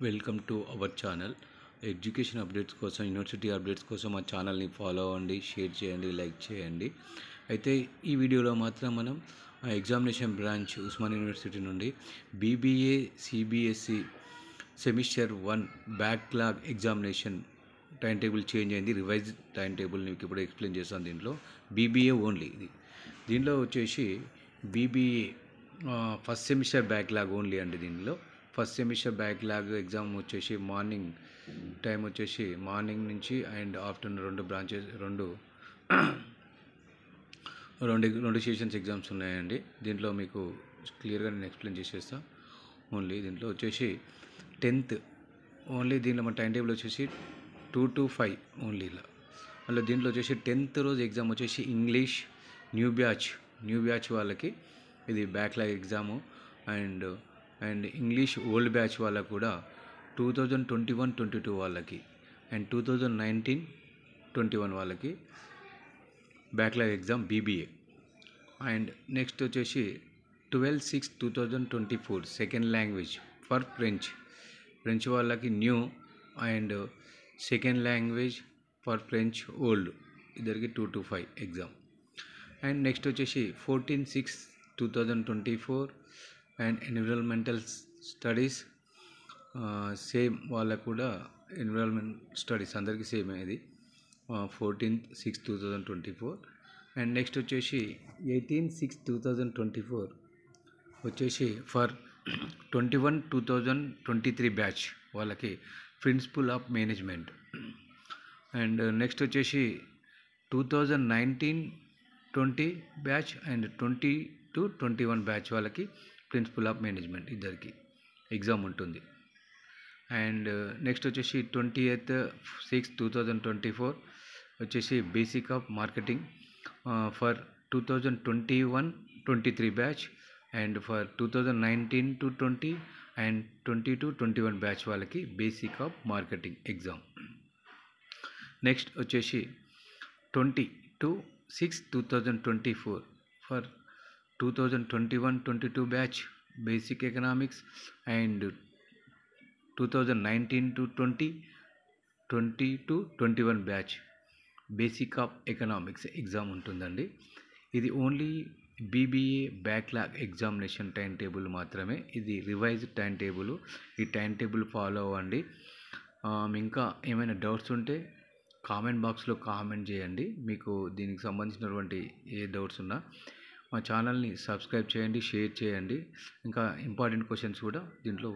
Welcome to our channel. Education updates కోసం, university updates కోసం మా ఛానల్ని ఫాలో అవ్వండి, షేర్ చేయండి, లైక్ చేయండి. అయితే ఈ వీడియోలో మాత్రం మనం ఎగ్జామినేషన్ బ్రాంచ్ ఉస్మానియా యూనివర్సిటీ నుండి BBA CBSE semester 1 backlog examination time table change అయింది. రివైజ్ టైం టేబుల్ మీకు ఇప్పుడు ఎక్స్ప్లెయిన్ చేస్తాను. దీంట్లో బీబీఏ ఓన్లీ దీంట్లో వచ్చేసి BBA first semester backlog only అండి. దీనిలో ఫస్ట్ సెమిస్టర్ బ్యాక్లాగ్ ఎగ్జామ్ వచ్చేసి మార్నింగ్ టైం వచ్చేసి మార్నింగ్ నుంచి అండ్ ఆఫ్టర్నూన్ రెండు సెషన్స్ ఎగ్జామ్స్ ఉన్నాయండి. దీంట్లో మీకు క్లియర్గా నేను ఎక్స్ప్లెయిన్ చేసేస్తా. ఓన్లీ దీంట్లో వచ్చేసి 10th ఓన్లీ. దీంట్లో మన టైం టేబుల్ వచ్చేసి 2 to 5 ఓన్లీ ఇలా. మళ్ళీ దీంట్లో వచ్చేసి 10th రోజు ఎగ్జామ్ వచ్చేసి ఇంగ్లీష్ న్యూ బ్యాచ్ వాళ్ళకి ఇది backlog exam. And English old batch వాళ్ళకు కూడా 2021-22 వాళ్ళకి అండ్ 2019-21 వాళ్ళకి backlog exam BBA. And next వచ్చేసి 12/6/2024 సెకండ్ లాంగ్వేజ్ ఫర్ ఫ్రెంచ్ వాళ్ళకి new and second language for French old ఇద్దరికి 2 to 5 ఎగ్జామ్. అండ్ నెక్స్ట్ వచ్చేసి 14/6/2024 అండ్ ఎన్విరాన్మెంటల్ స్టడీస్ సేమ్ వాళ్ళకు కూడా ఎన్విరాన్మెంట్ స్టడీస్ అందరికీ సేమ్ ఇది 14/6/2024. అండ్ నెక్స్ట్ వచ్చేసి 18/6/2024 వచ్చేసి ఫర్ 21-2023 బ్యాచ్ వాళ్ళకి principal of management. And next వచ్చేసి 2019-20 బ్యాచ్ అండ్ 20-21 బ్యాచ్ వాళ్ళకి ప్రిన్సిపల్ ఆఫ్ మేనేజ్మెంట్ ఇద్దరికి ఎగ్జామ్ ఉంటుంది. అండ్ నెక్స్ట్ వచ్చేసి 20th/6/2024 వచ్చేసి basic of marketing for 2021-23 batch and for 2019-20 and 20-21 batch వాళ్ళకి basic of marketing exam. Next వచ్చేసి 20/6/2024 for 2021-22 batch basic economics and 2019-20 20-21 batch basic of economics exam ఉంటుందండి. ఇది only BBA backlog examination time table మాత్రమే. ఇది revise time table. ఈ time table follow అవ్వండి. ఇంకా ఏమైనా డౌట్స్ ఉంటే కామెంట్ బాక్స్లో కామెంట్ చేయండి. మీకు దీనికి సంబంధించినటువంటి ఏ డౌట్స్ ఉన్నా మా ఛానల్ని సబ్స్క్రైబ్ చేయండి, షేర్ చేయండి. ఇంకా ఇంపార్టెంట్ క్వశ్చన్స్ కూడా దీంట్లో